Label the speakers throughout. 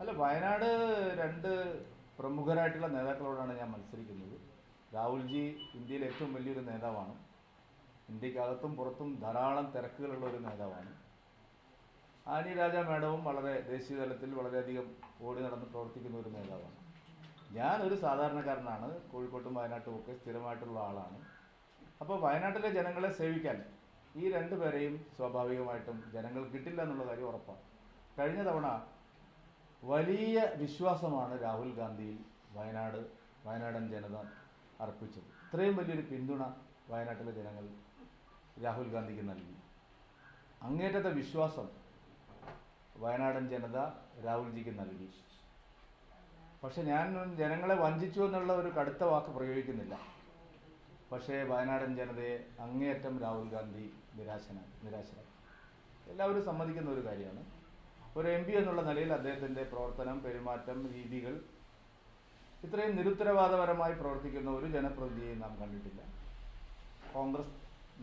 Speaker 1: അല്ല, വയനാട് രണ്ട് പ്രമുഖരായിട്ടുള്ള നേതാക്കളോടാണ് ഞാൻ മത്സരിക്കുന്നത്. രാഹുൽജി ഇന്ത്യയിലെ ഏറ്റവും വലിയൊരു നേതാവാണ്. ഇന്ത്യക്കകത്തും പുറത്തും ധാരാളം തിരക്കുകളുള്ള ഒരു നേതാവാണ്. ആനി രാജ മാഡവും വളരെ ദേശീയ തലത്തിൽ വളരെയധികം ഓടി നടന്ന് പ്രവർത്തിക്കുന്ന ഒരു നേതാവാണ്. ഞാനൊരു സാധാരണക്കാരനാണ്. കോഴിക്കോട്ടും വയനാട്ടും ഒക്കെ സ്ഥിരമായിട്ടുള്ള ആളാണ്. അപ്പോൾ വയനാട്ടിലെ ജനങ്ങളെ സേവിക്കാൻ ഈ രണ്ടുപേരെയും സ്വാഭാവികമായിട്ടും ജനങ്ങൾ കിട്ടില്ല എന്നുള്ള കാര്യം ഉറപ്പാണ്. കഴിഞ്ഞ തവണ വലിയ വിശ്വാസമാണ് രാഹുൽ ഗാന്ധിയിൽ വയനാടൻ ജനത അർപ്പിച്ചത്. ഇത്രയും വലിയൊരു പിന്തുണ വയനാട്ടിലെ ജനങ്ങൾ രാഹുൽ ഗാന്ധിക്ക് നൽകി. അങ്ങേറ്റത്തെ വിശ്വാസം വയനാടൻ ജനത രാഹുൽജിക്ക് നൽകി. പക്ഷെ ഞാൻ ജനങ്ങളെ വഞ്ചിച്ചു എന്നുള്ള ഒരു കടുത്ത വാക്ക് പ്രയോഗിക്കുന്നില്ല. പക്ഷേ വയനാടൻ ജനതയെ അങ്ങേയറ്റം രാഹുൽ ഗാന്ധി നിരാശനായി. എല്ലാവരും സമ്മതിക്കുന്ന ഒരു കാര്യമാണ്. ഒരു എം പി എന്നുള്ള നിലയിൽ അദ്ദേഹത്തിൻ്റെ പ്രവർത്തനം, പെരുമാറ്റം, രീതികൾ ഇത്രയും നിരുത്തരവാദപരമായി പ്രവർത്തിക്കുന്ന ഒരു ജനപ്രതിനിധിയെ നാം കണ്ടിട്ടില്ല. കോൺഗ്രസ്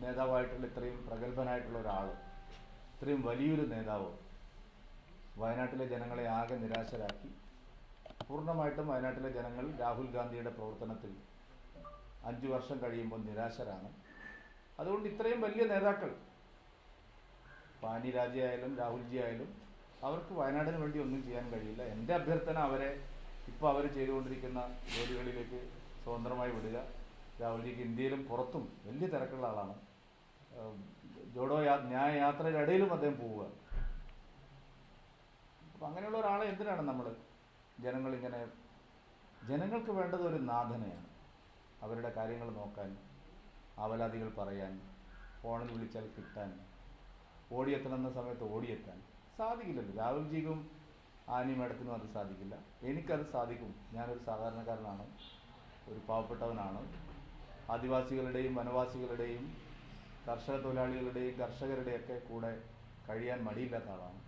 Speaker 1: നേതാവായിട്ടുള്ള ഇത്രയും പ്രഗത്ഭനായിട്ടുള്ള ഒരാൾ, ഇത്രയും വലിയൊരു നേതാവ് വയനാട്ടിലെ ജനങ്ങളെ ആകെ നിരാശരാക്കി. പൂർണ്ണമായിട്ടും വയനാട്ടിലെ ജനങ്ങൾ രാഹുൽ ഗാന്ധിയുടെ പ്രവർത്തനത്തിൽ 5 വർഷം കഴിയുമ്പോൾ നിരാശരാണ്. അതുകൊണ്ട് ഇത്രയും വലിയ നേതാക്കൾ, ആനി രാജയായാലും രാഹുൽജി ആയാലും, അവർക്ക് വയനാടിന് വേണ്ടി ഒന്നും ചെയ്യാൻ കഴിയില്ല. എൻ്റെ അഭ്യർത്ഥന ഇപ്പോൾ അവർ ചെയ്തുകൊണ്ടിരിക്കുന്ന ജോലികളിലേക്ക് സ്വതന്ത്രമായി വിടുക. രാഹുൽജിക്ക് ഇന്ത്യയിലും പുറത്തും വലിയ തിരക്കുള്ള ആളാണ്. ന്യായ യാത്രയുടെ ഇടയിലും അദ്ദേഹം പോവുക. അപ്പം അങ്ങനെയുള്ള ഒരാളെ എന്തിനാണ് നമ്മൾ ജനങ്ങൾക്ക് വേണ്ടത് ഒരു നാഥനെയാണ്. അവരുടെ കാര്യങ്ങൾ നോക്കാൻ, ആവലാതികൾ പറയാൻ, ഫോണിൽ വിളിച്ചാൽ കിട്ടാൻ, ഓടിയെത്തണമെന്ന സമയത്ത് ഓടിയെത്താൻ സാധിക്കില്ലല്ലോ. രാഹുൽജിക്കും ആനി മേഡത്തിനും അത് സാധിക്കില്ല. എനിക്കത് സാധിക്കും. ഞാനൊരു സാധാരണക്കാരനാണ്, ഒരു പാവപ്പെട്ടവനാണ്. ആദിവാസികളുടെയും വനവാസികളുടെയും കർഷക തൊഴിലാളികളുടെയും കർഷകരുടെയൊക്കെ കൂടെ കഴിയാൻ മടിയില്ലാത്ത ആളാണ്.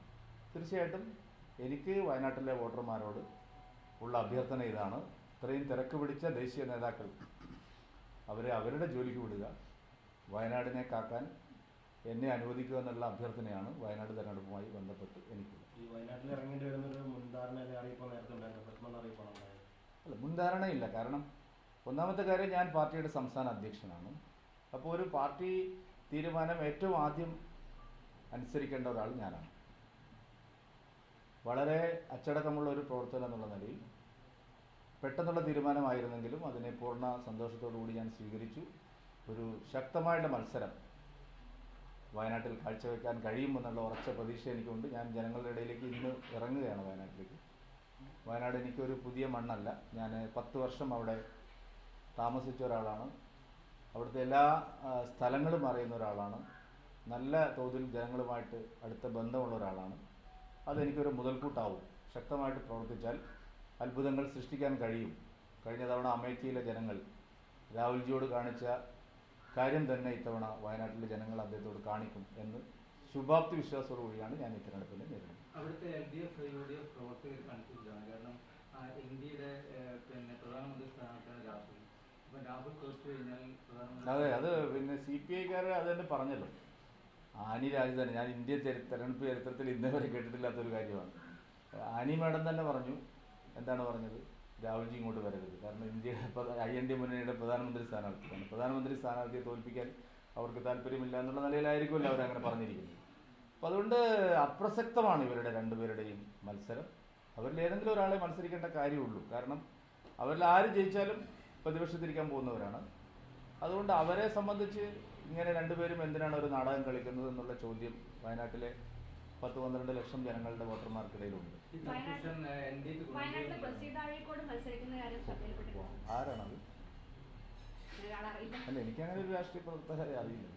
Speaker 1: തീർച്ചയായിട്ടും എനിക്ക് വയനാട്ടിലെ വോട്ടർമാരോട് ഉള്ള അഭ്യർത്ഥന ഇതാണ്. ഇത്രയും തിരക്ക് പിടിച്ച ദേശീയ നേതാക്കൾ അവരെ അവരുടെ ജോലിക്ക് വിടുക. വയനാടിനെ കാക്കാൻ എന്നെ അനുവദിക്കുക എന്നുള്ള അഭ്യർത്ഥനയാണ് വയനാട് തെരഞ്ഞെടുപ്പുമായി ബന്ധപ്പെട്ട് എനിക്കുള്ളത്.
Speaker 2: ഈ വയനാട്ടിൽ ഇറങ്ങേണ്ടി വരുന്നൊരു മുൻധാരണ
Speaker 1: അല്ല, മുൻധാരണയില്ല. കാരണം ഒന്നാമത്തെ കാര്യം, ഞാൻ പാർട്ടിയുടെ സംസ്ഥാന അധ്യക്ഷനാണ്. അപ്പോൾ ഒരു പാർട്ടി തീരുമാനം ഏറ്റവും ആദ്യം അനുസരിക്കേണ്ട ഒരാൾ ഞാനാണ്. വളരെ അച്ചടക്കമുള്ള ഒരു പ്രവർത്തനം എന്നുള്ള നിലയിൽ പെട്ടെന്നുള്ള തീരുമാനമായിരുന്നെങ്കിലും അതിനെ പൂർണ്ണ സന്തോഷത്തോടുകൂടി ഞാൻ സ്വീകരിച്ചു. ഒരു ശക്തമായിട്ടുള്ള മത്സരം വയനാട്ടിൽ കാഴ്ചവെക്കാൻ കഴിയുമെന്നുള്ള ഉറച്ച പ്രതീക്ഷ എനിക്കുണ്ട്. ഞാൻ ജനങ്ങളുടെ ഇടയിലേക്ക് ഇന്ന് ഇറങ്ങുകയാണ് വയനാട്ടിലേക്ക്. വയനാട് എനിക്കൊരു പുതിയ മണ്ണല്ല. ഞാൻ 10 വർഷം അവിടെ താമസിച്ച ഒരാളാണ്. അവിടുത്തെ എല്ലാ സ്ഥലങ്ങളും അറിയുന്ന ഒരാളാണ്. നല്ല തോതിൽ ജനങ്ങളുമായിട്ട് അടുത്ത ബന്ധമുള്ള ഒരാളാണ്. അതെനിക്കൊരു മുതൽക്കൂട്ടാവും. ശക്തമായിട്ട് പ്രവർത്തിച്ചാൽ അത്ഭുതങ്ങൾ സൃഷ്ടിക്കാൻ കഴിയും. കഴിഞ്ഞ തവണ അമേഠിയിലെ ജനങ്ങൾ രാഹുൽജിയോട് കാണിച്ച കാര്യം തന്നെ ഇത്തവണ വയനാട്ടിലെ ജനങ്ങൾ അദ്ദേഹത്തോട് കാണിക്കും എന്ന് ശുഭാപ്തി വിശ്വാസത്തോടു കൂടിയാണ് ഞാൻ ഈ തിരഞ്ഞെടുപ്പിനെ നേരിടുന്നത്.
Speaker 3: അവിടുത്തെ LDF, UDF പ്രവർത്തകർ കൺഫ്യൂസ്ഡാണ്. കാരണം ഇന്ത്യയുടെ പ്രധാനമന്ത്രി സ്ഥാനത്താണ് രാഹുൽ. അപ്പം രാഹുൽ തോറ്റു കഴിഞ്ഞാൽ
Speaker 1: അതെ, അത് പിന്നെ CPI-ക്കാർ അത് തന്നെ പറഞ്ഞല്ലോ. ആനി രാജധാനി, ഞാൻ ഇന്ത്യ തെരഞ്ഞെടുപ്പ് ചരിത്രത്തിൽ ഇന്നേ വരെ കേട്ടിട്ടില്ലാത്തൊരു കാര്യമാണ്. ആനി മാഡം തന്നെ പറഞ്ഞു. എന്താണ് പറഞ്ഞത്? രാഹുൽജി ഇങ്ങോട്ട് വരരുത്. കാരണം ഇന്ത്യയുടെ INDA മുന്നണിയുടെ പ്രധാനമന്ത്രി സ്ഥാനാർത്ഥിയാണ്. പ്രധാനമന്ത്രി സ്ഥാനാർത്ഥിയെ തോൽപ്പിക്കാൻ അവർക്ക് താല്പര്യമില്ല എന്നുള്ള നിലയിലായിരിക്കുമല്ലോ അവരങ്ങനെ പറഞ്ഞിരിക്കുന്നത്. അപ്പം അതുകൊണ്ട് അപ്രസക്തമാണ് ഇവരുടെ രണ്ടുപേരുടെയും മത്സരം. അവരിൽ ഏതെങ്കിലും ഒരാളെ മത്സരിക്കേണ്ട കാര്യമുള്ളൂ. കാരണം അവരിൽ ആര് ജയിച്ചാലും പ്രതിപക്ഷത്തിരിക്കാൻ പോകുന്നവരാണ്. അതുകൊണ്ട് അവരെ സംബന്ധിച്ച് ഇങ്ങനെ രണ്ടുപേരും എന്തിനാണ് ഒരു നാടകം കളിക്കുന്നത് എന്നുള്ള ചോദ്യം വയനാട്ടിലെ 10-12 ലക്ഷം ജനങ്ങളുടെ വോട്ടർമാർക്കിടയിലുണ്ട്. ആരാണത്? അല്ല, എനിക്കങ്ങനെ ഒരു രാഷ്ട്രീയ പ്രവർത്തകരെ അറിയില്ല.